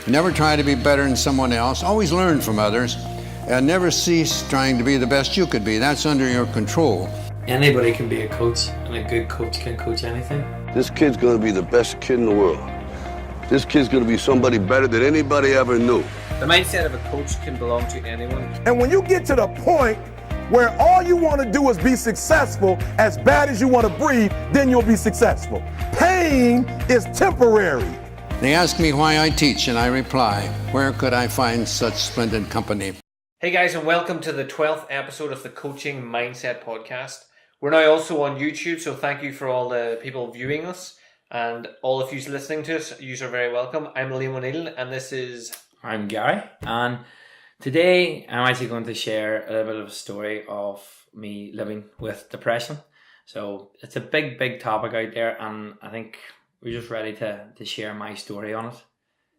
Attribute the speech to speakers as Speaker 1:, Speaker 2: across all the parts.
Speaker 1: Never try to be better than someone else. Always learn from others. And never cease trying to be the best you could be. That's under your control.
Speaker 2: Anybody can be a coach, and a good coach can coach anything.
Speaker 3: This kid's gonna be the best kid in the world. This kid's gonna be somebody better than anybody ever knew.
Speaker 4: The mindset of a coach can belong to anyone.
Speaker 5: And when you get to the point where all you want to do is be successful, as bad as you want to breathe, then you'll be successful. Pain is temporary.
Speaker 1: They ask me why I teach, and I reply, where could I find such splendid company?
Speaker 4: Hey guys, and welcome to the 12th episode of the Coaching Mindset Podcast. We're now also on YouTube, so thank you for all the people viewing us, and all of you listening to us. You are very welcome. I'm Liam O'Neill, and this is...
Speaker 2: I'm Gary, and today I'm actually going to share a little bit of a story of me living with depression. So it's a big topic out there, and I think we're just ready to share my story on it.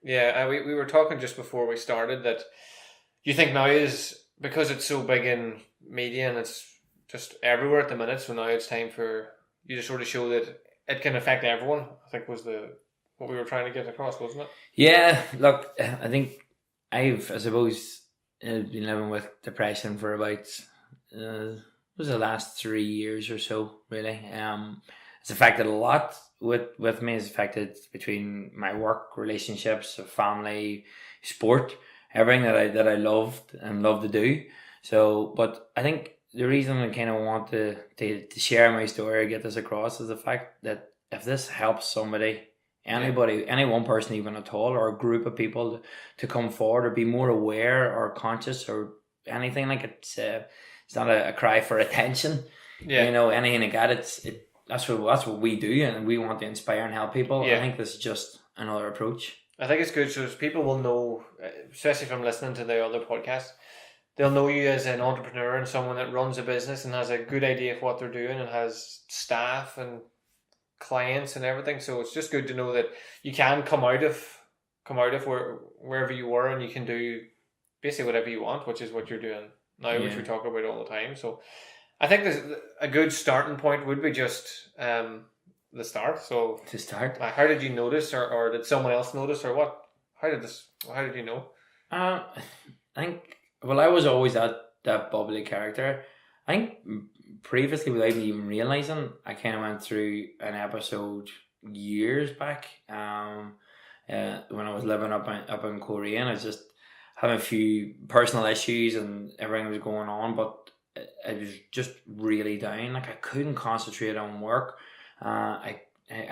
Speaker 4: Yeah, we were talking just before we started that you think now is, because it's so big in media and it's just everywhere at the minute, so now it's time for you to sort of show that it can affect everyone, I think was what we were trying to get across, wasn't it?
Speaker 2: Yeah, look, I think I suppose, been living with depression for about, it was the last 3 years or so, really. It's affected a lot with me. It's affected between my work, relationships, family, sport, everything that I loved and love to do. So, but I think the reason I kind of want to share my story, get this across, is the fact that if this helps somebody, anybody, any one person even at all, or a group of people to come forward or be more aware or conscious or anything, like it's not a cry for attention. Yeah. You know, anything like that. That's what we do, and we want to inspire and help people. Yeah. I think this is just another approach.
Speaker 4: I think it's good, so people will know, especially from listening to the other podcasts, they'll know you as an entrepreneur and someone that runs a business and has a good idea of what they're doing and has staff and clients and everything. So it's just good to know that you can come out of wherever you were, and you can do basically whatever you want, which is what you're doing now, which we talk about all the time. So I think a good starting point would be just the start. So
Speaker 2: to start,
Speaker 4: how did you notice, or did someone else notice, or what? How did you know?
Speaker 2: I think, well, I was always that bubbly character. I think previously, without me even realizing, I kind of went through an episode years back when I was living up in Korea, and I was just having a few personal issues and everything was going on, but I was just really down. Like, I couldn't concentrate on work. I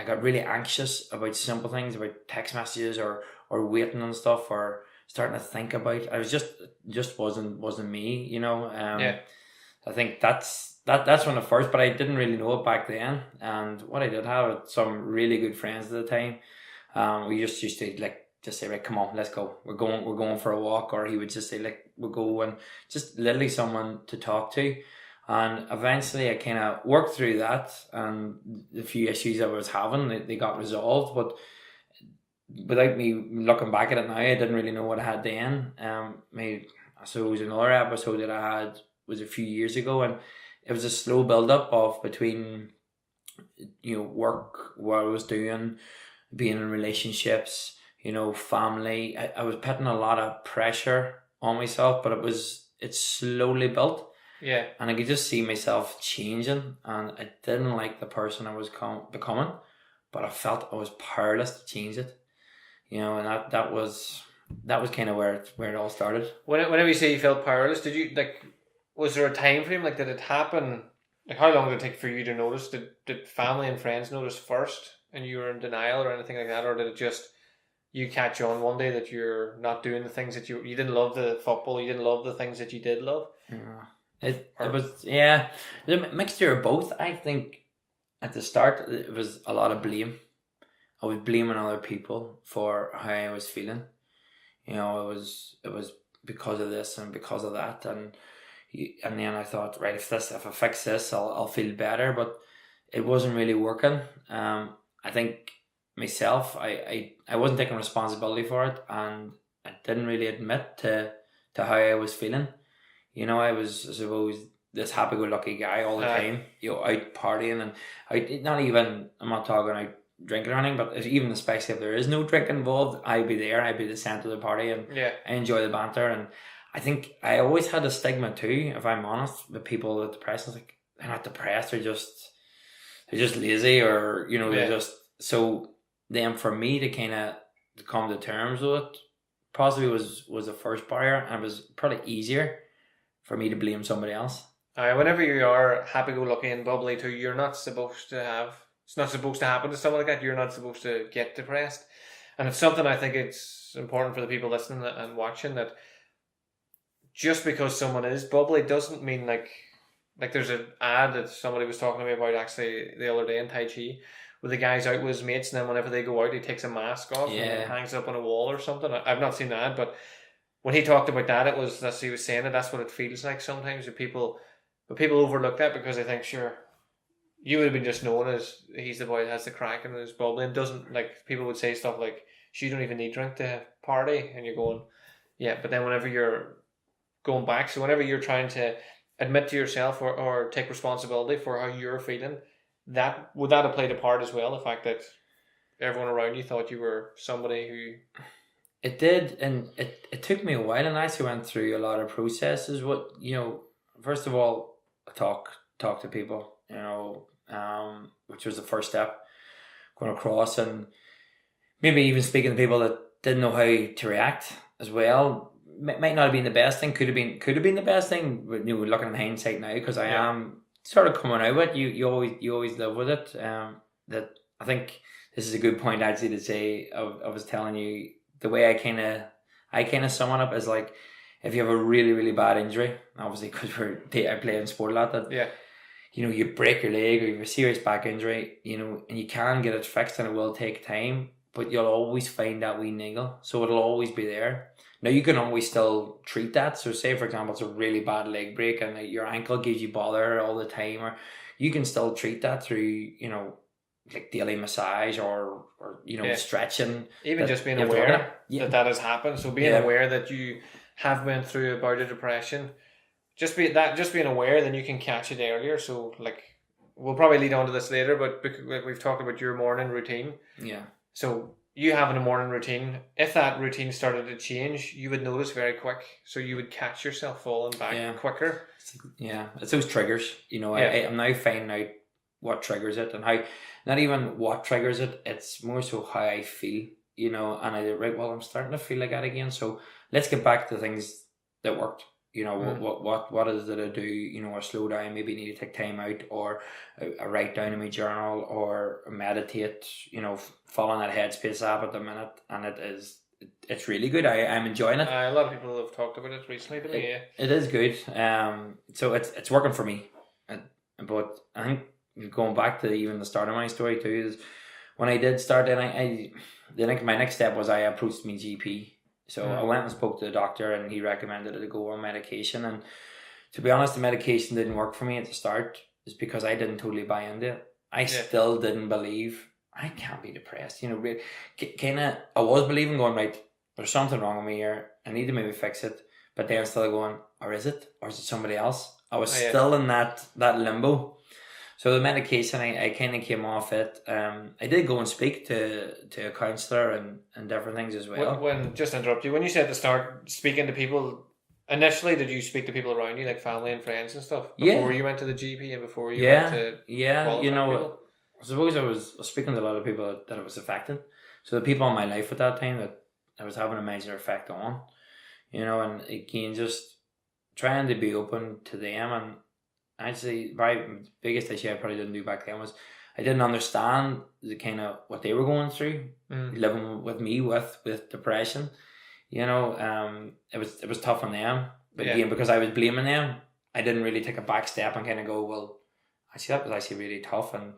Speaker 2: got really anxious about simple things, about text messages or waiting on stuff, or starting to think about. I was just wasn't me, you know. I think that's when it first, but I didn't really know it back then. And what I did have some really good friends at the time. We just used to just say, right, come on, let's go. We're going for a walk, or he would just say, like, we'll go, and just literally someone to talk to. And eventually I kind of worked through that, and the few issues I was having, they got resolved. But without me looking back at it now, I didn't really know what I had then. I suppose another episode that I had was a few years ago, and it was a slow build up of between, you know, work, what I was doing, being in relationships, you know, family. I was putting a lot of pressure on myself, but it slowly built.
Speaker 4: Yeah. And
Speaker 2: I could just see myself changing, and I didn't like the person I was becoming, but I felt I was powerless to change it. You know, and that was kind of where it all started.
Speaker 4: Whenever you say you felt powerless, did you, like, was there a time frame? Like, did it happen? Like, how long did it take for you to notice? Did family and friends notice first, and you were in denial or anything like that, or did it just you catch on one day that you're not doing the things that you didn't love, the football, you didn't love the things that you did love?
Speaker 2: Yeah. It was a mixture of both. I think at the start it was a lot of blame. I was blaming other people for how I was feeling. You know, it was because of this and because of that, and then I thought, right, if I fix this, I'll feel better. But it wasn't really working. I think myself, I wasn't taking responsibility for it, and I didn't really admit to how I was feeling. You know, I was, I suppose, this happy-go-lucky guy all the time, you know, out partying and out, I'm not talking out drinking or anything, but even especially if there is no drink involved, I'd be there. I'd be the centre of the party, and I enjoy the banter. And I think I always had a stigma too, if I'm honest, with people with depression. It's like, they're not depressed, they're just lazy, or they're just. So then for me to kind of come to terms with it possibly was the first barrier, and it was probably easier for me to blame somebody else.
Speaker 4: Whenever you are happy-go-lucky and bubbly too, you're not supposed to have. It's not supposed to happen to someone like that. You're not supposed to get depressed, and it's something I think it's important for the people listening and watching, that just because someone is bubbly doesn't mean like there's an ad that somebody was talking to me about actually the other day in Tai Chi, where the guy's out with his mates, and then whenever they go out, he takes a mask off and hangs it up on a wall or something. I've not seen that, but when he talked about that, he was saying that that's what it feels like sometimes with people. But people overlook that because they think, sure, you would have been just known as he's the boy that has the crack and is bubbly, and doesn't, like, people would say stuff like, you don't even need drink to party, and you're going, yeah. But then whenever you're going back, so whenever you're trying to admit to yourself or take responsibility for how you're feeling, would that have played a part as well, the fact that everyone around you thought you were somebody who...
Speaker 2: It did, and it took me a while, and I actually went through a lot of processes. First of all, talk to people, which was the first step, going across, and maybe even speaking to people that didn't know how to react as well. Might not have been the best thing, could have been the best thing, but looking in hindsight now, because I am sort of coming out with it. You always live with it. That I think this is a good point actually to say. I was telling you, the way I kind of sum it up is like, if you have a really, really bad injury, obviously because I play in sport a lot, that you break your leg or you have a serious back injury, and you can get it fixed, and it will take time, but you'll always find that wee niggle, so it'll always be there. Now you can always still treat that. So say for example it's a really bad leg break and your ankle gives you bother all the time, or you can still treat that through like daily massage or stretching.
Speaker 4: Even just being aware that has happened. So being aware that you have went through a bout of depression, just being aware, then you can catch it earlier. So like, we'll probably lead on to this later, but we've talked about your morning routine. Yeah. So you having a morning routine, if that routine started to change, you would notice very quick. So you would catch yourself falling back quicker.
Speaker 2: Yeah, it's those triggers. I'm now finding out what triggers it, and how, not even what triggers it, it's more so how I feel, and I'm starting to feel like that again. So let's get back to things that worked. What is it I do, or slow down, maybe need to take time out, or I write down in my journal, or meditate, following that Headspace app at the minute, and it's really good. I'm enjoying it.
Speaker 4: A lot of people have talked about it recently to me.
Speaker 2: It is good. So it's working for me. But I think going back to even the start of my story too, is when I did start, and I think my next step was I approached my GP. So I went and spoke to the doctor, and he recommended to go on medication. And to be honest, the medication didn't work for me at the start. It's because I didn't totally buy into it. I still didn't believe I can't be depressed. I was believing, going, right, there's something wrong with me here. I need to maybe fix it. But then still going, or is it somebody else? I was still in that limbo. So the medication, I kind of came off it. I did go and speak to a counsellor and different things as well.
Speaker 4: Just to interrupt you, when you said to start speaking to people, initially did you speak to people around you, like family and friends and stuff, before you went to the GP and before you went to people?
Speaker 2: I suppose I was speaking to a lot of people that it was affecting. So the people in my life at that time that I was having a major effect on, and again, just trying to be open to them. And actually, my biggest issue I probably didn't do back then was I didn't understand the kind of what they were going through, living with me with depression. It was tough on them. But again, because I was blaming them, I didn't really take a back step and kind of go, well, actually that was actually really tough, and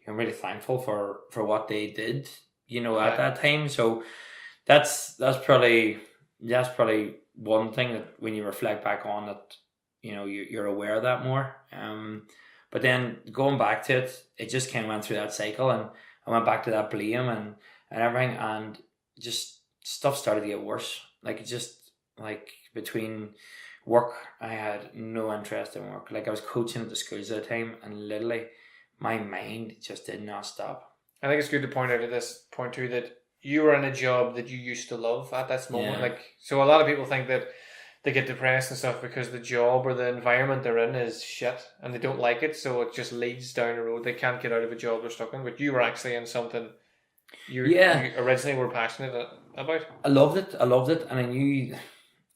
Speaker 2: I'm really thankful for what they did, at that time. So that's probably one thing that when you reflect back on that, you're aware of that more. But then going back to it, it just kind of went through that cycle, and I went back to that blame and everything, and just stuff started to get worse. Like, it just, like, between work, I had no interest in work. Like, I was coaching at the schools at the time, and literally my mind just did not stop.
Speaker 4: I think it's good to point out at this point too that you were in a job that you used to love at this moment.
Speaker 2: Yeah.
Speaker 4: Like, so a lot of people think that they get depressed and stuff because the job or the environment they're in is shit and they don't like it, so it just leads down a road. They can't get out of a job they're stuck in. But you were actually in something you originally were passionate about.
Speaker 2: I loved it, and I knew,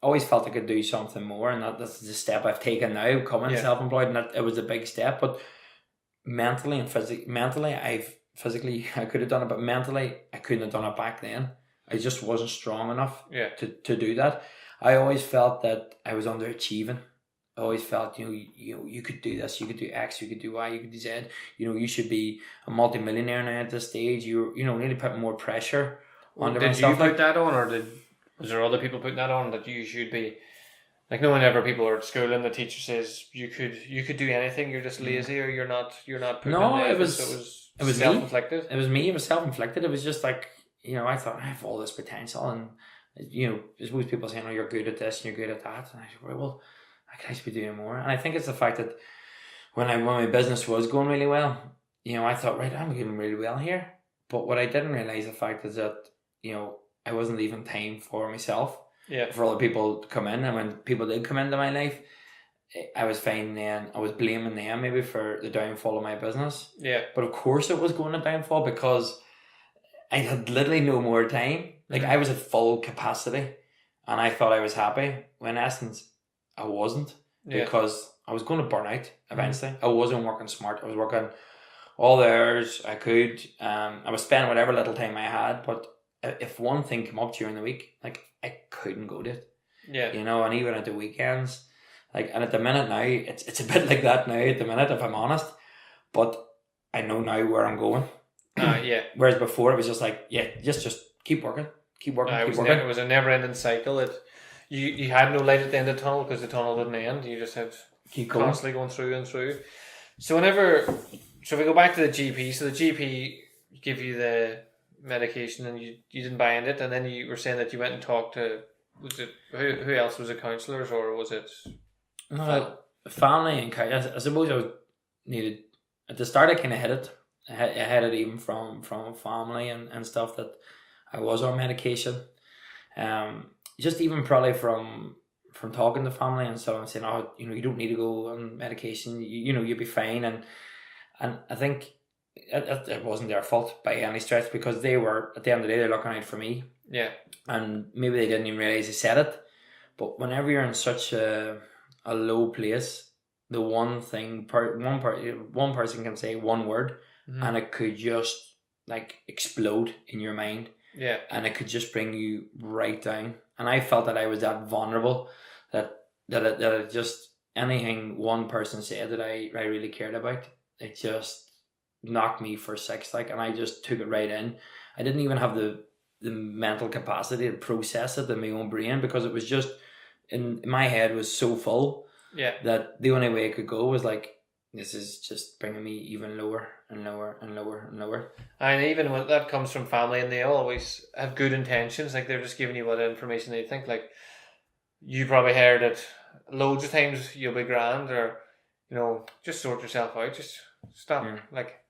Speaker 2: always felt I could do something more, and that's the step I've taken now, becoming self-employed, and that it was a big step. But mentally and physically, I could have done it, but mentally I couldn't have done it back then. I just wasn't strong enough to do that. I always felt that I was underachieving. I always felt, you could do this, you could do X, you could do Y, you could do Z. You should be a multi-millionaire now at this stage. You need to put more pressure on
Speaker 4: Did you put that on, or was there other people putting that on, that you should be, like, no, whenever people are at school and the teacher says you could do anything, you're just lazy, or you're not putting in the effort, so it was self-inflicted?
Speaker 2: It was me. It was self-inflicted. It was just like, I thought I have all this potential, and I suppose people saying, oh, you're good at this and you're good at that, and I said, well, I could actually be doing more. And I think it's the fact that when my business was going really well, I thought, right, I'm doing really well here. But what I didn't realize, the fact is that I wasn't leaving time for myself, for other people to come in. And when people did come into my life, I was finding then I was blaming them maybe for the downfall of my business. Yeah. But of course it was going to downfall because I had literally no more time. Like, I was at full capacity and I thought I was happy, when in essence I wasn't, because I was going to burn out eventually. I wasn't working smart. I was working all the hours I could. I was spending whatever little time I had, but if one thing came up during the week, like, I couldn't go to it. Yeah. And even at the weekends, like, and at the minute now, it's a bit like that now at the minute, if I'm honest. But I know now where I'm going. Whereas before it was just like, just keep working. Keep working.
Speaker 4: It was a never-ending cycle. You had no light at the end of the tunnel because the tunnel didn't end. You just had constantly going through and through. So if we go back to the GP, so the GP give you the medication and you didn't buy into it, and then you were saying that you went and talked to, was it who else? Was it counsellors, or was it?
Speaker 2: No, family and I suppose I was needed at the start. I kind of hid it. I had it even from family and stuff, that I was on medication. Just even probably from talking to family and stuff, and saying, oh, you don't need to go on medication. You'll be fine. And I think it wasn't their fault by any stretch, because they were, at the end of the day, they're looking out for me. Yeah. And maybe they didn't even realize I said it. But whenever you're in such a low place, the one thing, one person can say one word, and it could just like explode in your mind. Yeah. And it could just bring you right down. And I felt that I was that vulnerable, that it just, anything one person said that I really cared about, it just knocked me for six, like, and I just took it right in. I didn't even have the mental capacity to process it in my own brain, because it was just, in my head was so full, that the only way it could go was like, this is just bringing me even lower and lower and lower and lower. And even when that comes from family, and they always have good intentions, like they're just giving you what information they think. Like, you probably heard it loads of times, you'll be grand, or just sort yourself out, just stop,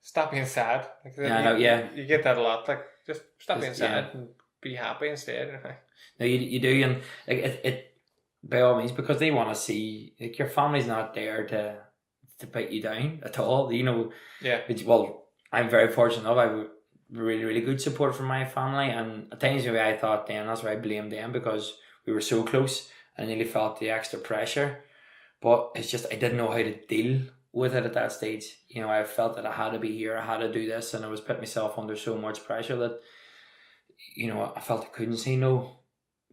Speaker 2: stop being sad. Like, you get that a lot. Like, just stop being sad and be happy instead. No, you do, and like it by all means, because they want to see, like, your family's not there to put you down at all. Well, I'm very fortunate enough. I have really, really good support from my family, and at times maybe I thought then that's why I blamed them, because we were so close. I nearly felt the extra pressure, but it's just I didn't know how to deal with it at that stage. I felt that I had to be here, I had to do this, and I was putting myself under so much pressure that I felt I couldn't say no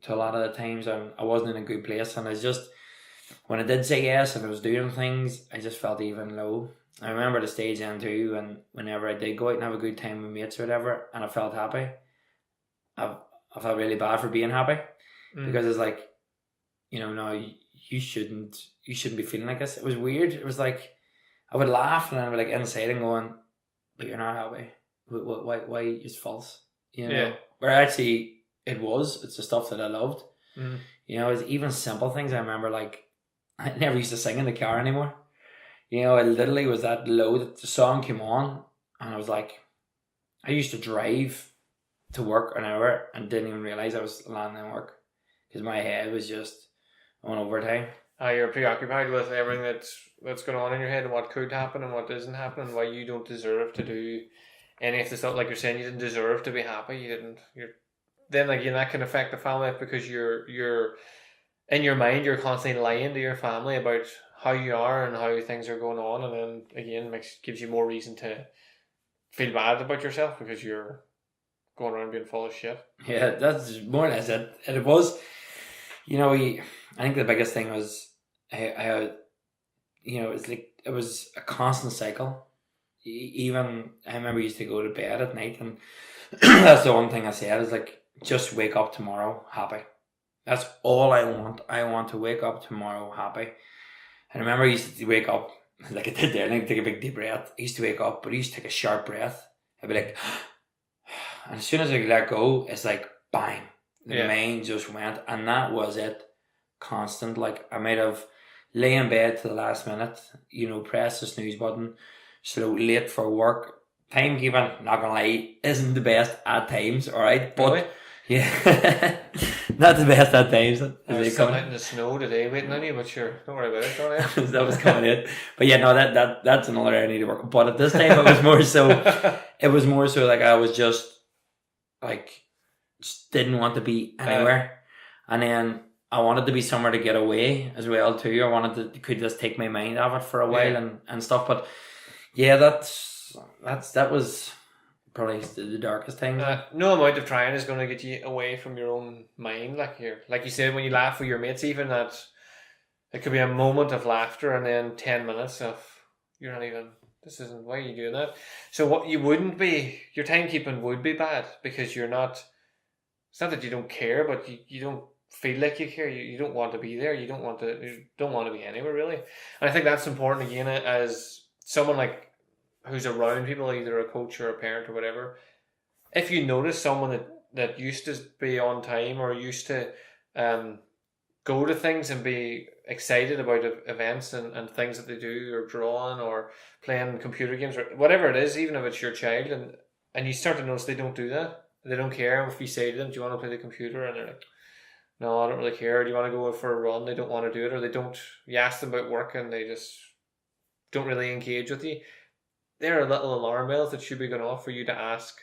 Speaker 2: to a lot of the times, and I wasn't in a good place. And it's just, when I did say yes and I was doing things, I just felt even low. I remember the stage then too, and whenever I did go out and have a good time with mates or whatever, and I felt happy, I felt really bad for being happy, because it's like, no, you shouldn't be feeling like this. It was weird. It was like, I would laugh and I would like inside and going, but you're not happy. Why it's false? Where actually it's the stuff that I loved. It's even simple things. I remember, like, I never used to sing in the car anymore. It literally was that low that the song came on, and I was like, I used to drive to work an hour and didn't even realize I was landing in work because my head was just on overtime.
Speaker 4: You're preoccupied with everything that's going on in your head and what could happen and what isn't happening, why you don't deserve to do any of the stuff. Like you're saying, you didn't deserve to be happy. Then again, that can affect the family life because you're in your mind, you're constantly lying to your family about how you are and how things are going on, and then again gives you more reason to feel bad about yourself because you're going around being full of shit.
Speaker 2: Yeah, that's more or less it. And it was, I think the biggest thing was how it's like it was a constant cycle. Even I remember I used to go to bed at night, and that's the one thing I said is like, just wake up tomorrow happy. That's all I want. I want to wake up tomorrow happy. And I remember I used to wake up like I did there, and I'd take a big deep breath. I used to wake up, but I used to take a sharp breath. I'd be like, and as soon as I let go, it's like bang. The mind just went, and that was it. Constant. Like I might have lay in bed to the last minute, press the snooze button, late for work. Timekeeping, not gonna lie, isn't the best at times, alright? But
Speaker 4: really?
Speaker 2: Yeah. Not the best at times.
Speaker 4: I was sitting out in the snow today waiting on you, but sure, don't worry about it, don't you?
Speaker 2: That was coming in. But yeah, no, that's another area I need to work on. But at this time it was more so like I was just didn't want to be anywhere. And then I wanted to be somewhere to get away as well too. I wanted to could just take my mind off it for a while and stuff. But yeah, that was probably the darkest time.
Speaker 4: No amount of trying is going to get you away from your own mind. Like you said, when you laugh with your mates, even that it could be a moment of laughter and then 10 minutes of you're not even. This isn't why are you doing that. So what you wouldn't be, your timekeeping would be bad because you're not. It's not that you don't care, but you don't feel like you care. You don't want to be there. You don't want to be anywhere really. And I think that's important again as someone like. Who's around people, either a coach or a parent or whatever. If you notice someone that used to be on time or used to go to things and be excited about events and things that they do, or drawing or playing computer games or whatever it is, even if it's your child, and you start to notice they don't do that. They don't care if you say to them, do you want to play the computer? And they're like, no, I don't really care. Do you want to go for a run? They don't want to do it, or they don't. You ask them about work and they just don't really engage with you. There are little alarm bells that should be going off for you to ask,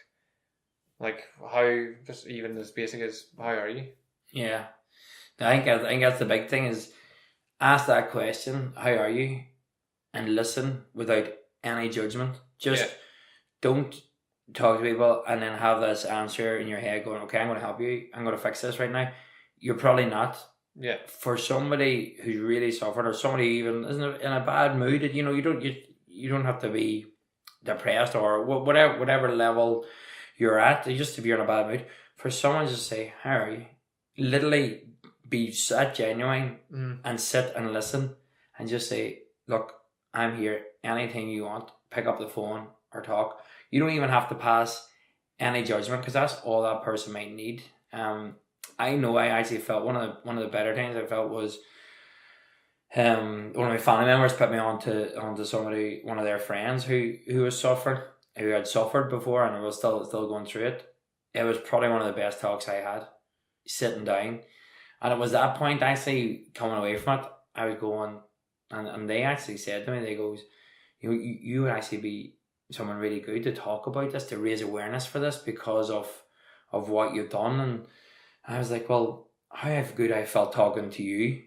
Speaker 4: like how, just even as basic as how are you? Yeah,
Speaker 2: I think that's the big thing is ask that question, how are you, and listen without any judgment. Just don't talk to people and then have this answer in your head going, okay, I'm going to help you, I'm going to fix this right now. You're probably not.
Speaker 4: Yeah.
Speaker 2: For somebody who's really suffering, or somebody even isn't in a bad mood, you don't have to be depressed or whatever level you're at. Just if you're in a bad mood, for someone to say, how are you? Literally be that genuine and sit and listen and just say, look, I'm here. Anything you want, pick up the phone or talk. You don't even have to pass any judgment because that's all that person might need. I know I actually felt one of the better things I felt was one of my family members put me onto somebody, one of their friends who was suffering, who had suffered before and was still going through it. It was probably one of the best talks I had, sitting down. And it was that point actually coming away from it, I was going, and they actually said to me, they goes, you would actually be someone really good to talk about this, to raise awareness for this because of what you've done. And I was like, well, how good I felt talking to you.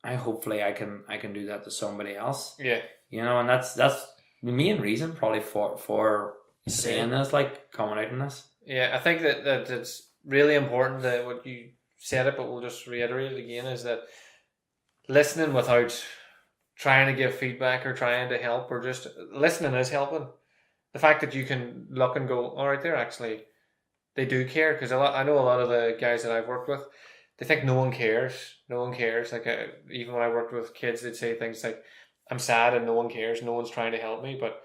Speaker 2: Hopefully I can do that to somebody else.
Speaker 4: Yeah.
Speaker 2: And that's the main reason probably for saying this, like coming out in this.
Speaker 4: Yeah, I think that it's really important that what you said it, but we'll just reiterate it again, is that listening without trying to give feedback or trying to help, or just listening is helping. The fact that you can look and go, all right, they do care, because I know a lot of the guys that I've worked with, they think no one cares. No one cares. Like even when I worked with kids, they'd say things like, I'm sad and no one cares. No one's trying to help me. But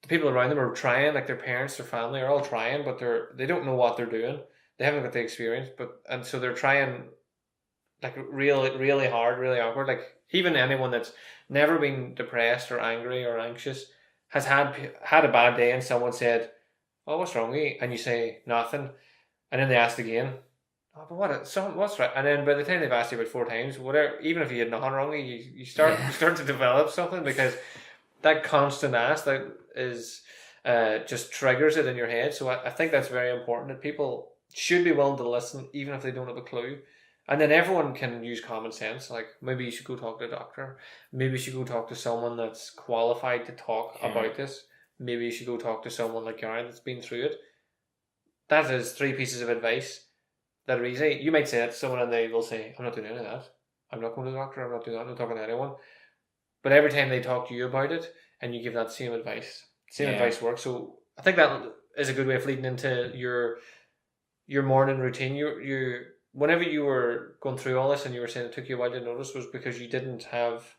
Speaker 4: the people around them are trying, like their parents, their family are all trying, but they don't know what they're doing. They haven't got the experience, and so they're trying like really, really hard, really awkward. Like even anyone that's never been depressed or angry or anxious has had a bad day and someone said, "Oh, what's wrong with you?" And you say nothing, and then they ask again, "Oh, but what's right?" And then by the time they've asked you about 4 times, whatever, even if you had nothing wrong with you, you start to develop something, because that constant ask that is just triggers it in your head. So I think that's very important, that people should be willing to listen even if they don't have a clue. And then everyone can use common sense. Like, maybe you should go talk to a doctor. Maybe you should go talk to someone that's qualified to talk about this. Maybe you should go talk to someone like Gary that's been through it. That is 3 pieces of advice that are easy. You might say that to someone and they will say, "I'm not doing any of that. I'm not going to the doctor. I'm not doing that. I'm not talking to anyone." But every time they talk to you about it and you give that same advice works. So I think that is a good way of leading into your morning routine. You whenever you were going through all this and you were saying it took you a while to notice, was because you didn't have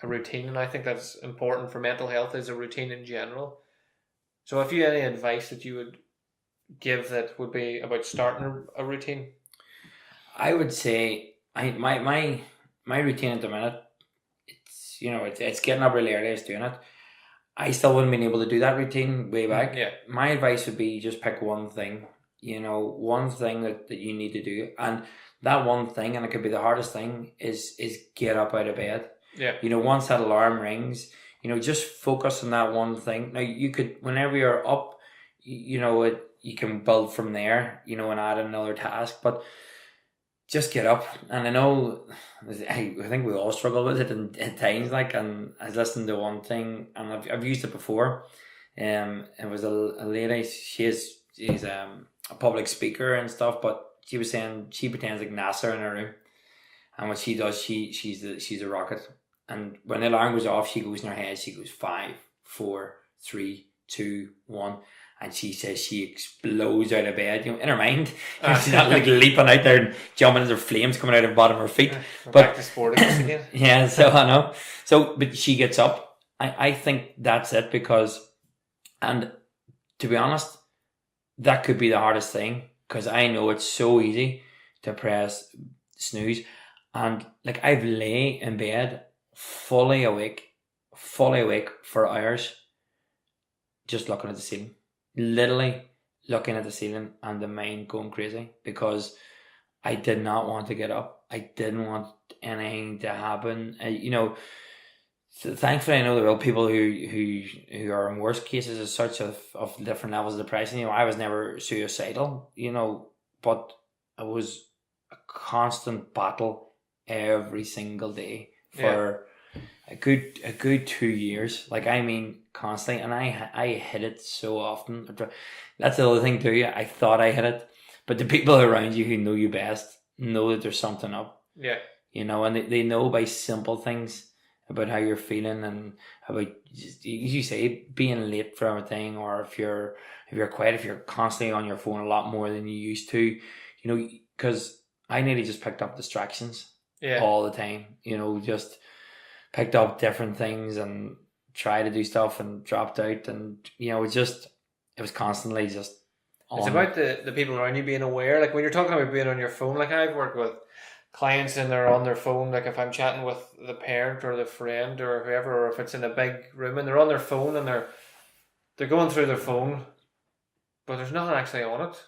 Speaker 4: a routine. And I think that's important for mental health, is a routine in general. So if you had any advice that you would give that would be about starting a routine?
Speaker 2: I would say my routine at the minute, it's getting up really early, it's doing it. I still wouldn't been able to do that routine way back.
Speaker 4: Yeah.
Speaker 2: My advice would be just pick one thing, one thing that you need to do. And that one thing, and it could be the hardest thing, is get up out of bed.
Speaker 4: Yeah.
Speaker 2: Once that alarm rings, just focus on that one thing. Now, you could, whenever you're up, you can build from there, and add another task, but just get up. And I know, I think we all struggle with it at times, and I was listening to one thing, and I've used it before. It was a lady, she's a public speaker and stuff, but she was saying she pretends like NASA in her room, and what she does, she's a rocket, and when the alarm goes off, she goes in her head, she goes 5, 4, 3, 2, 1. And she says she explodes out of bed, in her mind. She's not like leaping out there and jumping into flames coming out of the bottom of her feet.
Speaker 4: We're
Speaker 2: But
Speaker 4: back to sport again.
Speaker 2: yeah, so I know. So, but she gets up. I think that's it, because, and to be honest, that could be the hardest thing, because I know it's so easy to press snooze. And like, I've lay in bed fully awake for hours, just looking at the ceiling. Literally looking at the ceiling and the mind going crazy, because I did not want to get up. I didn't want anything to happen. So thankfully I know there are people who are in worse cases as such of different levels of depression. I was never suicidal, but it was a constant battle every single day for a good 2 years. Like, I mean, constantly, and I hit it so often. That's the other thing too. I thought I hit it, but the people around you who know you best know that there's something up.
Speaker 4: Yeah.
Speaker 2: And they know by simple things about how you're feeling, and about, as you say, being late for everything, or if you're quiet, if you're constantly on your phone a lot more than you used to, because I nearly just picked up distractions all the time. Just picked up different things and tried to do stuff and dropped out, and it was constantly just on.
Speaker 4: It's about the people around you being aware. Like, when you're talking about being on your phone, like, I've worked with clients and they're on their phone. Like, if I'm chatting with the parent or the friend or whoever, or if it's in a big room and they're on their phone and they're going through their phone, but there's nothing actually on it.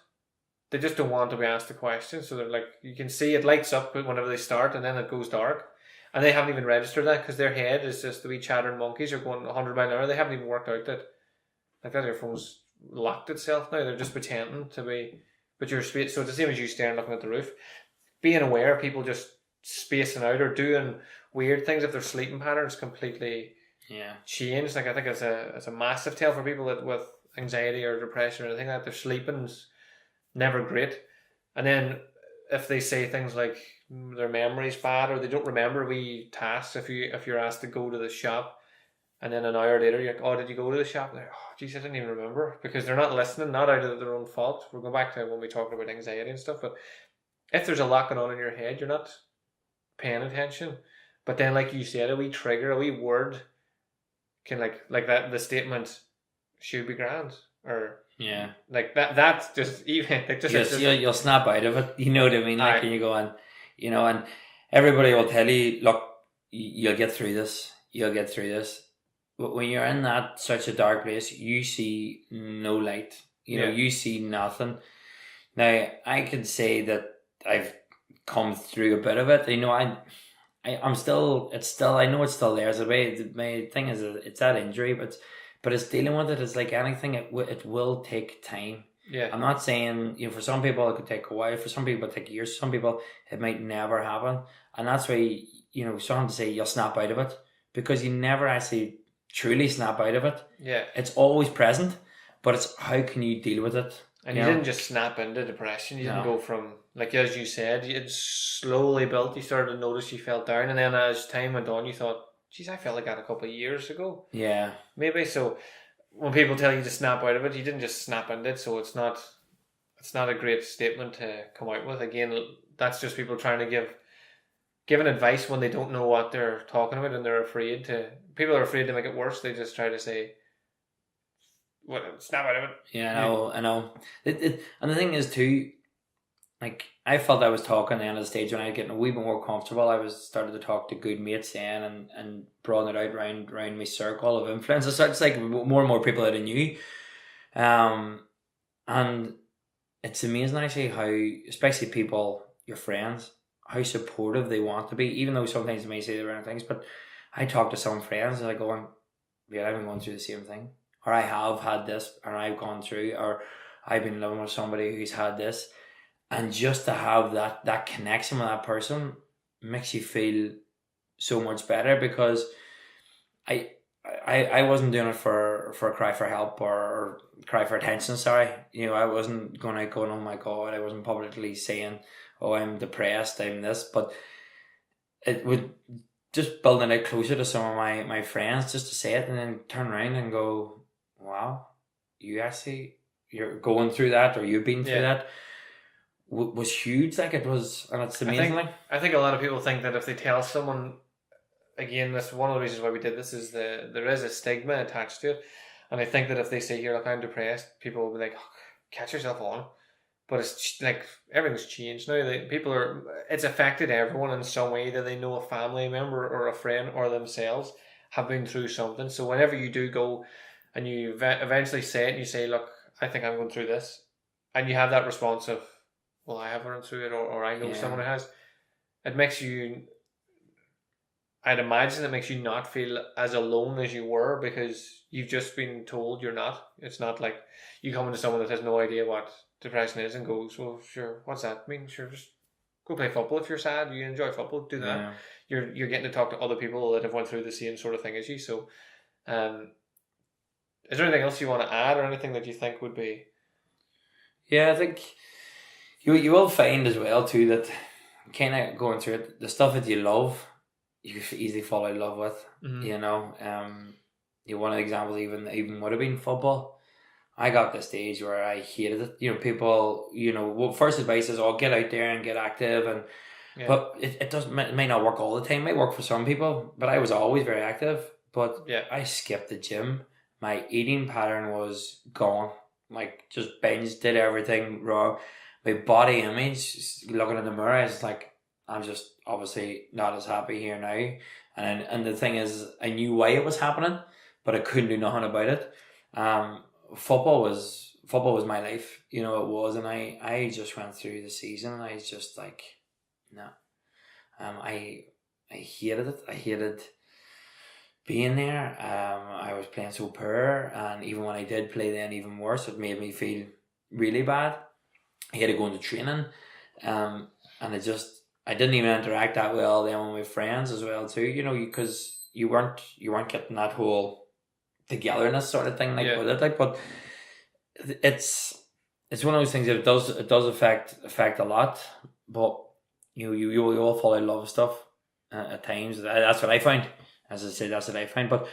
Speaker 4: They just don't want to be asked a question. So they're like, you can see it lights up whenever they start, and then it goes dark. And they haven't even registered that, because their head is just, the wee chattering monkeys are going 100 miles an hour. They haven't even worked out that their phone's locked itself now. They're just pretending to be, but you're so it's the same as you staring looking at the roof. Being aware of people just spacing out or doing weird things, if their sleeping patterns completely changed. Like, I think it's a massive tell for people that with anxiety or depression or anything like that. Their sleeping's never great. And then if they say things like their memory's bad, or they don't remember wee tasks, if you're asked to go to the shop, and then an hour later you're like, "Oh, did you go to the shop?" And they're, "Oh, geez, I didn't even remember," because they're not listening, not out of their own fault. We'll go back to when we talked about anxiety and stuff, but if there's a lot going on in your head, you're not paying attention. But then, like you said, a wee trigger, a wee word can, like that, the statement "should be grand," or like that's just even like just
Speaker 2: you'll snap out of it. You know what I mean? Like, and you go on, and everybody will tell you, "Look, you'll get through this. You'll get through this." But when you're in such a dark place, you see no light. You know, you see nothing. Now, I can say that I've come through a bit of it. You know, I'm still, I know it's still there. So my thing is, it's that injury, but it's dealing with it. It's like anything, it will take time.
Speaker 4: Yeah.
Speaker 2: I'm not saying, you know, for some people it could take a while, for some people it take years, for some people it might never happen. And that's why, you know, some to say you'll snap out of it, because you never actually truly snap out of it.
Speaker 4: Yeah.
Speaker 2: It's always present, but it's how can you deal with it?
Speaker 4: And you didn't just snap into depression. You didn't go from, like as you said, it slowly built. You started to notice you felt down, and then as time went on, you thought, geez, I felt like that a couple of years ago.
Speaker 2: Yeah.
Speaker 4: Maybe. So when people tell you to snap out of it, you didn't just snap into it. So it's not a great statement to come out with. Again, that's just people trying to give an advice when they don't know what they're talking about, and they're afraid to. People are afraid to make it worse. They just try to say, "What? Snap out of it."
Speaker 2: Yeah, I know. And the thing is too, like I felt I was talking at the end of the stage when I was getting a wee bit more comfortable. I was started to talk to good mates then, and broaden it out round my circle of influence. So it's like more and more people that I knew, and it's amazing actually how, especially people, your friends, how supportive they want to be, even though sometimes they may say the wrong things. But I talk to some friends and I go, yeah, I've been going through the same thing, or I have had this, or I've gone through, or I've been living with somebody who's had this. And just to have that connection with that person makes you feel so much better, because I wasn't doing it for a cry for help or cry for attention, sorry. You know, I wasn't going out going, oh my God, I wasn't publicly saying, oh, I'm depressed, I'm this, but it would just building it closer to some of my friends, just to say it and then turn around and go, wow, you're going through that, or you've been through that, was huge. Like it was, and it's amazing.
Speaker 4: I think a lot of people think that if they tell someone, again, that's one of the reasons why we did this, is there is a stigma attached to it, and I think that if they say, here, look, I'm depressed, people will be like, oh, catch yourself on. But it's like everything's changed now. It's affected everyone in some way, that they know a family member or a friend or themselves have been through something. So whenever you do go and you eventually say it and you say, look, I think I'm going through this, and you have that response of, well, I have run through it, or I know someone who has, it makes you, I'd imagine it makes you not feel as alone as you were, because you've just been told you're not. It's not like you come into someone that has no idea what depression is and goes, well, sure, what's that mean? Sure, just go play football if you're sad, you enjoy football, do that. Yeah. You're getting to talk to other people that have went through the same sort of thing as you. So is there anything else you want to add, or anything that you think would be?
Speaker 2: Yeah, I think you will find as well too that kind of going through it, the stuff that you love, you can easily fall out of love with. Mm-hmm. You know, one of the examples even would have been football. I got to the stage where I hated it. You know, people, you know, well, first advice is, get out there and get active, and but it may not work all the time. It might work for some people, but I was always very active. But I skipped the gym. My eating pattern was gone. Like, just binged, did everything wrong. My body image, looking in the mirror, I was like, I'm just obviously not as happy here now. And the thing is, I knew why it was happening, but I couldn't do nothing about it. Football was my life, you know, it was, and I just went through the season and I was just like, no. I hated it. I hated being there. I was playing so poor, and even when I did play then, even worse, it made me feel really bad. I had to go into training, and I didn't even interact that well then with my friends as well too, you know, because you weren't getting that whole togetherness sort of thing with it, like, but it's one of those things that it does affect a lot, but you will fall in love with stuff at times. That's what I find. As I said, that's what I find. But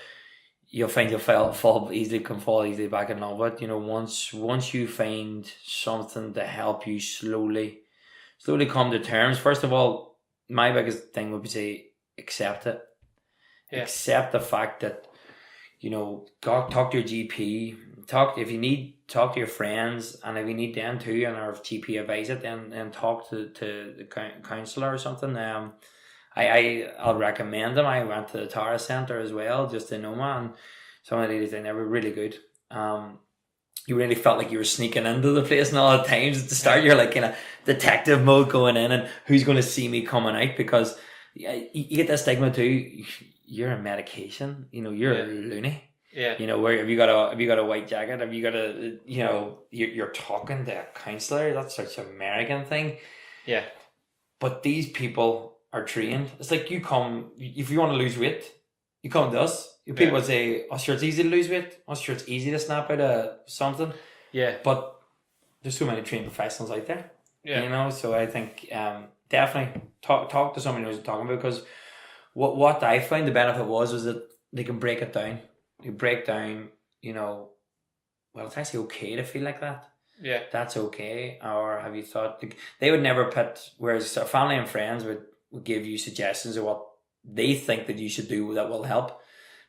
Speaker 2: you'll find you'll fall easily back in love with. You know, once you find something to help you slowly come to terms. First of all, my biggest thing would be say accept it. Yeah. Accept the fact that, you know, talk to your GP. Talk to your friends, and if you need them too, and our GP advise it, then talk to the counsellor or something. I'll recommend them. I went to the Tara Centre as well, just in Noma, and some of the ladies, they were really good. you really felt like you were sneaking into the place, and all the times at the start you're like kind of detective mode going in, and who's going to see me coming out, because you get that stigma too. You're on medication, you're a loony.
Speaker 4: Yeah.
Speaker 2: Where have you got a white jacket? Have you got a you're talking to a counselor? That's such an American thing.
Speaker 4: Yeah.
Speaker 2: But these people are trained. It's like you come, if you want to lose weight, you come to us. People say, "Oh, sure, it's easy to lose weight. Oh, sure, it's easy to snap out of something."
Speaker 4: Yeah.
Speaker 2: But there's so many trained professionals out there.
Speaker 4: Yeah.
Speaker 2: So I think definitely talk to somebody who knows what you're talking about, because what I found the benefit was that they can break it down. You break down, well, it's actually okay to feel like that.
Speaker 4: Yeah.
Speaker 2: That's okay. Or have you thought, they would never put, whereas family and friends would give you suggestions of what they think that you should do that will help,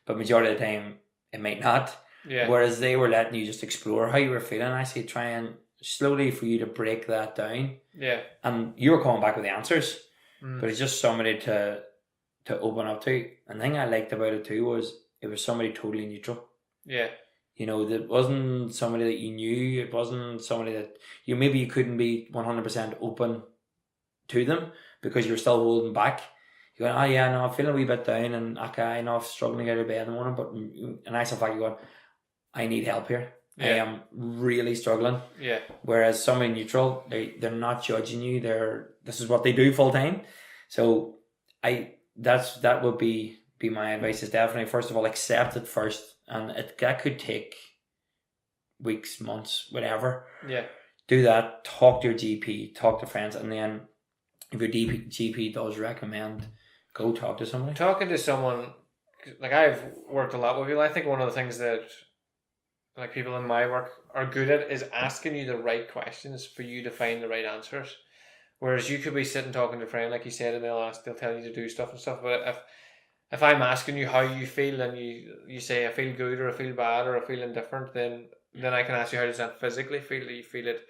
Speaker 2: but majority of the time it might not.
Speaker 4: Yeah.
Speaker 2: Whereas they were letting you just explore how you were feeling, actually trying slowly for you to break that down.
Speaker 4: Yeah.
Speaker 2: And you were coming back with the answers,
Speaker 4: Mm.
Speaker 2: but it's just somebody to open up to. And the thing I liked about it too was it was somebody totally neutral.
Speaker 4: Yeah.
Speaker 2: That wasn't somebody that you knew. It wasn't somebody that maybe you couldn't be 100% open to them because you were still holding back. You're going, oh yeah, no, I'm feeling a wee bit down, and okay, I know I'm struggling to get out of bed in the morning, but in actual fact, you're going, I need help here.
Speaker 4: Yeah.
Speaker 2: I am really struggling.
Speaker 4: Yeah.
Speaker 2: Whereas somebody neutral, they're not judging you. This is what they do full time. So that would be my advice, is definitely, first of all, accept it first, and that could take weeks, months, whatever.
Speaker 4: Yeah.
Speaker 2: Do that. Talk to your GP, talk to friends, and then if your GP does recommend, go talk to somebody.
Speaker 4: Talking to someone, like I've worked a lot with people. I think one of the things that like people in my work are good at is asking you the right questions for you to find the right answers. Whereas you could be sitting talking to a friend, like you said, and they'll tell you to do stuff and stuff. But if I'm asking you how you feel, and you say I feel good or I feel bad or I feel indifferent, then I can ask you, how does that physically feel? Do you feel it?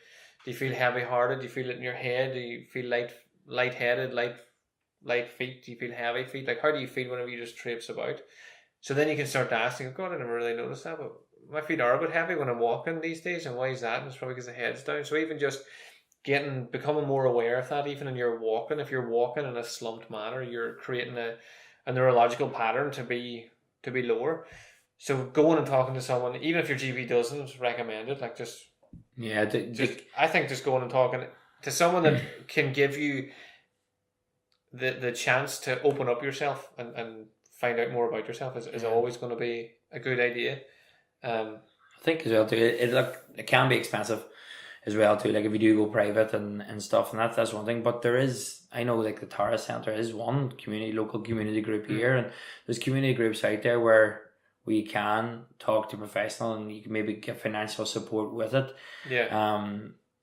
Speaker 4: Do you feel heavy hearted? Do you feel it in your head? Do you feel lightheaded, light feet? Do you feel heavy feet? Like, how do you feel whenever you just traipse about? So then you can start asking, God, I never really noticed that, but my feet are a bit heavy when I'm walking these days, and why is that? And it's probably because the head's down. So even just becoming more aware of that, even in your walking, if you're walking in a slumped manner, you're creating a neurological pattern to be lower. So going and talking to someone, even if your GP doesn't recommend it, like I think just going and talking to someone that can give you the chance to open up yourself and find out more about yourself is always going to be a good idea.
Speaker 2: I think as well too, it can be expensive as well too, like if you do go private and stuff, and that's one thing. But there is, I know, like the Tara Centre is one local community group here, and there's community groups out there where we can talk to a professional and you can maybe get financial support with it.
Speaker 4: Yeah.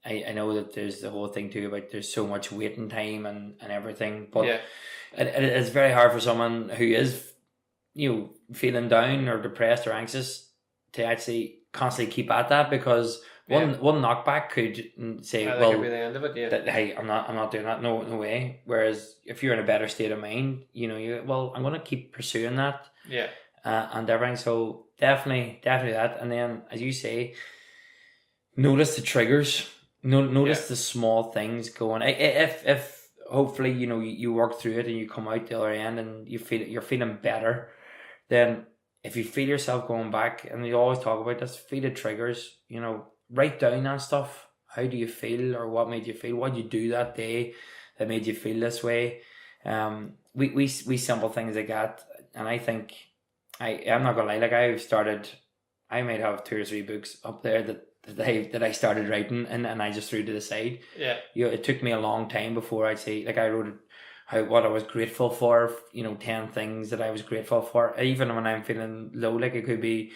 Speaker 2: I know that there's the whole thing too about there's so much waiting time and everything, but it's very hard for someone who is feeling down or depressed or anxious to actually constantly keep at that, because one knockback could say,
Speaker 4: that
Speaker 2: well,
Speaker 4: could be the end of it. Yeah.
Speaker 2: That, hey, I'm not doing that. No way. Whereas if you're in a better state of mind, I'm going to keep pursuing that.
Speaker 4: Yeah.
Speaker 2: And everything. So definitely that. And then, as you say, notice the triggers. Notice the small things going. If hopefully you work through it and you come out the other end and you're feeling better, then if you feel yourself going back, and you always talk about this, feel the triggers. Write down that stuff. How do you feel, or what made you feel? What did you do that day that made you feel this way? We simple things like that, and I think I'm not gonna lie. Like I might have 2 or 3 books up there that I started writing, and I just threw to the side.
Speaker 4: Yeah.
Speaker 2: It took me a long time before I'd say, like, I wrote what I was grateful for. 10 things that I was grateful for. Even when I'm feeling low, like it could be,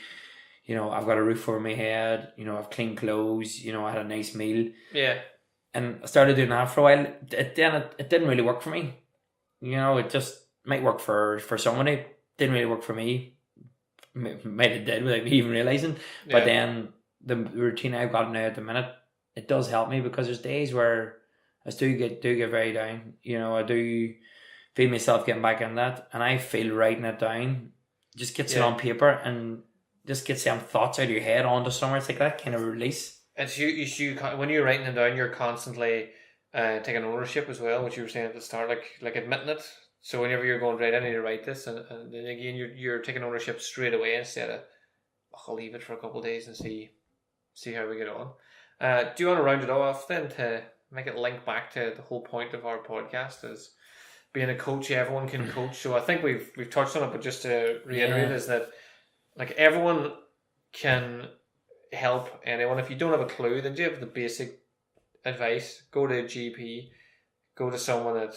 Speaker 2: I've got a roof over my head. I've clean clothes. I had a nice meal.
Speaker 4: Yeah.
Speaker 2: And I started doing that for a while. It didn't really work for me. It just might work for somebody. Didn't really work for me. Might have did without me even realizing. But then the routine I've got now at the minute, it does help me, because there's days where I do get very down. I do feel myself getting back in that, and I feel writing it down just gets it on paper, and just get some thoughts out of your head onto somewhere. It's like that kind of release.
Speaker 4: It's you when you're writing them down, you're constantly taking ownership as well, which you were saying at the start, like admitting it. So whenever you're going, right, I need to write this, and then again you're taking ownership straight away instead of, I'll leave it for a couple of days and see how we get on. Do you want to round it off then to make it link back to the whole point of our podcast is being a coach? Everyone can coach. So I think we've touched on it, but just to reiterate is that like everyone can help anyone. If you don't have a clue, then do you have the basic advice? Go to a GP, go to someone that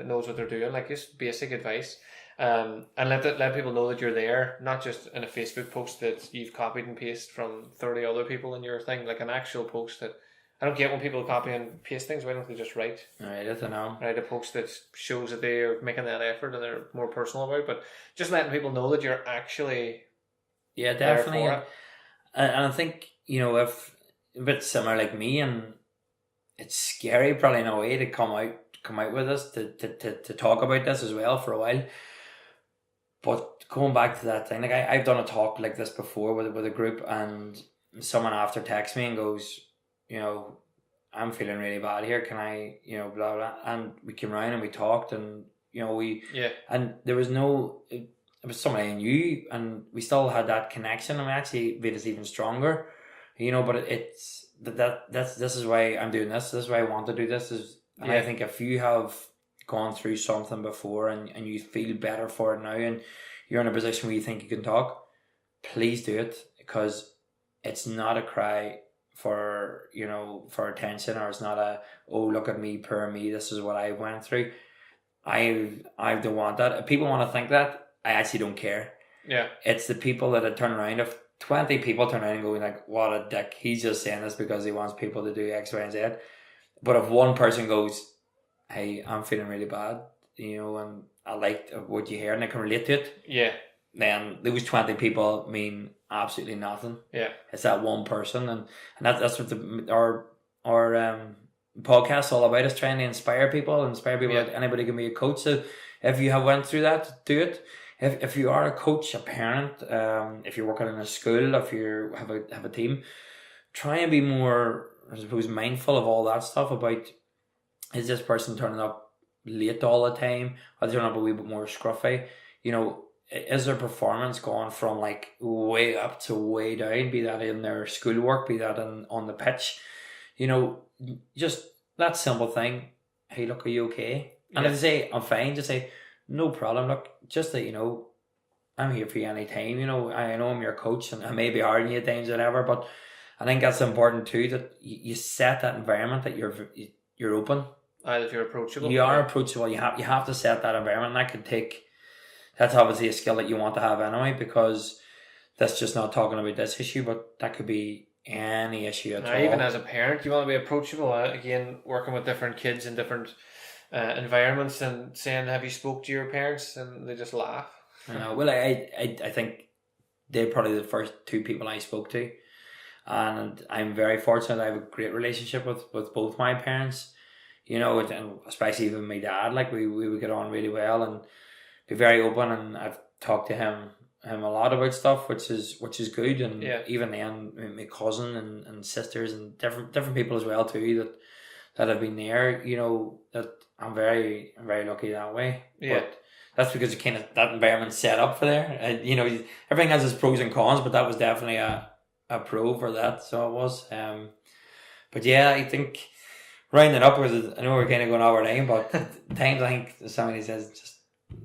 Speaker 4: knows what they're doing, like just basic advice. And let people know that you're there, not just in a Facebook post that you've copied and pasted from 30 other people in your thing, like an actual post that I don't get when people copy and paste things. Why don't they just write?
Speaker 2: Right, I don't know.
Speaker 4: Write a post that shows that they are making that effort and they're more personal about it. But just letting people know that you're actually
Speaker 2: definitely.
Speaker 4: there for it.
Speaker 2: And I think, if a bit similar like me, and it's scary probably in a way to come out with this, to talk about this as well for a while. But going back to that thing, like I've done a talk like this before with a group, and someone after texts me and goes, I'm feeling really bad here. Can I, blah, blah. And we came around and we talked, and, and there was it was somebody I knew, and we still had that connection, and we actually made us even stronger, but it's this is why I'm doing this. This is why I want to do this. And I think if you have gone through something before and you feel better for it now, and you're in a position where you think you can talk, please do it, because it's not a cry for attention, or it's not a, oh, look at me, poor me, this is what I went through. I don't want that. If people want to think that, I actually don't care.
Speaker 4: Yeah.
Speaker 2: It's the people that turn around. If 20 people turn around and go like, what a dick, he's just saying this because he wants people to do X, Y, and Z. But if one person goes, hey, I'm feeling really bad, and I like what you hear and I can relate to it, then those 20 people mean absolutely nothing. Yeah, it's that one person, and that's what our podcast all about, is trying to inspire people. That anybody can be a coach. So if you have went through that, do it. If you are a coach, a parent, if you're working in a school, if you have a team, try and be more, I suppose, mindful of all that stuff about, is this person turning up late all the time? Are they turning up a wee bit more scruffy? Is their performance gone from like way up to way down? Be that in their schoolwork, be that on the pitch. Just that simple thing. Hey, look, are you okay? And if they say, I'm fine, just say, no problem. Look, just that, I'm here for you anytime. I know I'm your coach, and I may be hard on you at times, whatever, but I think that's important too, that you set that environment, that you're open.
Speaker 4: That you're approachable.
Speaker 2: You are approachable. You have to set that environment. And that's obviously a skill that you want to have anyway, because that's just not talking about this issue, but that could be any issue at all.
Speaker 4: Even as a parent, you want to be approachable. Again, working with different kids in different environments, and saying, have you spoke to your parents? And they just laugh.
Speaker 2: Well, I think they're probably the first two people I spoke to, and I'm very fortunate. I have a great relationship with both my parents, and especially even my dad. Like we would get on really well and be very open, and I've talked to him a lot about stuff, which is good. And even then, my cousin and sisters and different people as well too that have been there. That I'm very, very lucky that way. Yeah. But that's because that environment set up for there. Everything has its pros and cons, but that was definitely a pro for that. So it was. But yeah, I think rounding up, because I know we're kind of going over time, but times I think somebody says just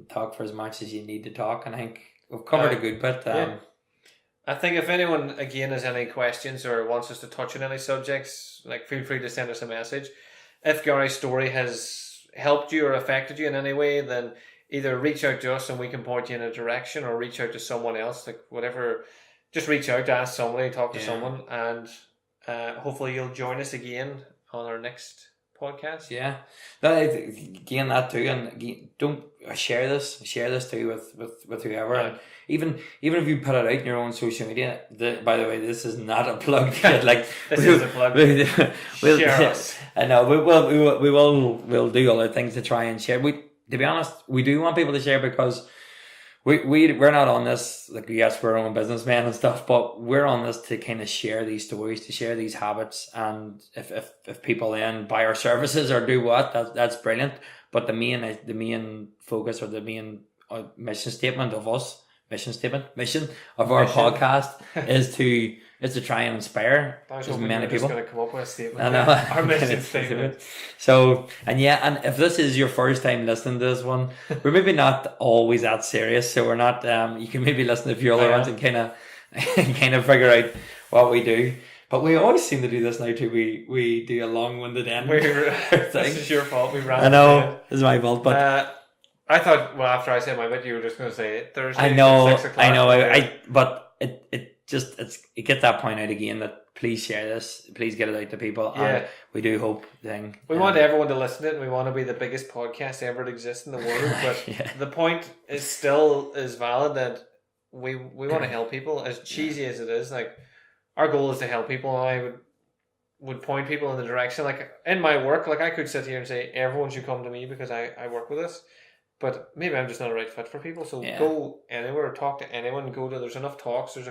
Speaker 2: talk for as much as you need to talk, and I think we've covered a good bit.
Speaker 4: I think if anyone again has any questions or wants us to touch on any subjects, like, feel free to send us a message. If Gary's story has helped you or affected you in any way, then either reach out to us and we can point you in a direction, or reach out to someone else, like whatever. Just reach out, ask somebody, talk to someone, and hopefully you'll join us again on our next podcast.
Speaker 2: Yeah, again, that too, and again, don't share this too with whoever. And even if you put it out in your own social media, by the way, this is not a plug. Like
Speaker 4: this is a plug.
Speaker 2: We'll
Speaker 4: share us.
Speaker 2: I know we'll do other things to try and share. To be honest, we do want people to share, because we're not on this, like, yes, we're our own businessmen and stuff, but we're on this to kind of share these stories, to share these habits, and if people then buy our services or do what, that's brilliant. But the main focus, or the main mission of our podcast is to try and inspire
Speaker 4: I was
Speaker 2: as
Speaker 4: hoping
Speaker 2: many
Speaker 4: you were just
Speaker 2: people.
Speaker 4: going to come up with a statement.
Speaker 2: I know.
Speaker 4: Our mission statement.
Speaker 2: So, and if this is your first time listening to this one, we're maybe not always that serious. So we're not. You can maybe listen to a few other ones and kind of figure out what we do. But we always seem to do this now too. We do a long-winded end.
Speaker 4: This is your fault. We ran.
Speaker 2: I know, this is my fault, but
Speaker 4: I thought, well, after I said my bit, you were just going to say it Thursday.
Speaker 2: I know,
Speaker 4: at 6 o'clock.
Speaker 2: But it gets that point out again that please share this, please get it out to people.
Speaker 4: Yeah.
Speaker 2: And we do hope
Speaker 4: we want everyone to listen to it, and we want to be the biggest podcast ever to exist in the world. But the point is still is valid that we want to help people, as cheesy as it is. Like, our goal is to help people, and I would point people in the direction. Like, in my work, like, I could sit here and say everyone should come to me because I work with this. But maybe I'm just not a right fit for people. So go anywhere, talk to anyone. There's enough talks. There's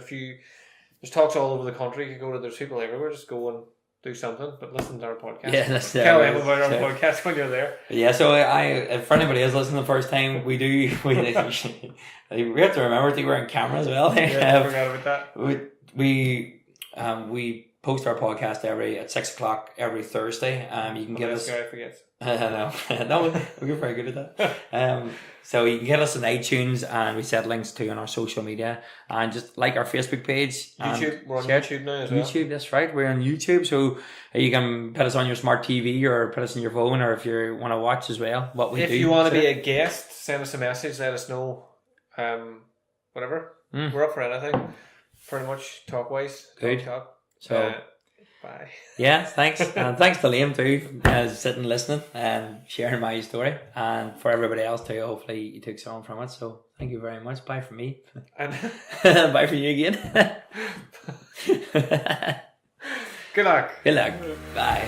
Speaker 4: talks all over the country. You can go to, there's people everywhere. Just go and do something. But listen to our podcast.
Speaker 2: Yeah, that's
Speaker 4: Tell them about our podcast when you're there.
Speaker 2: Yeah, so if anybody is listening the first time, we have to remember to wear on camera as well.
Speaker 4: Yeah, I forgot about that.
Speaker 2: We post our podcast at 6 o'clock every Thursday. You can get us.
Speaker 4: Guy forgets.
Speaker 2: I know. No, we're very good at that. So you can get us on iTunes, and we set links to on our social media, and just like our Facebook page.
Speaker 4: YouTube, we're on YouTube now as well.
Speaker 2: YouTube, that's right. We're on YouTube, so you can put us on your smart TV or put us on your phone, or if you want to watch as well what we do.
Speaker 4: If you want to be a guest, send us a message. Let us know. Whatever. We're up for anything. Pretty much talk wise.
Speaker 2: Good.
Speaker 4: Talk.
Speaker 2: So.
Speaker 4: Bye.
Speaker 2: Yeah, thanks. And thanks to Liam too, sitting listening and sharing my story. And for everybody else too, hopefully you took something from it. So thank you very much. Bye from me.
Speaker 4: And
Speaker 2: bye from you again.
Speaker 4: Good luck.
Speaker 2: Good luck. Bye.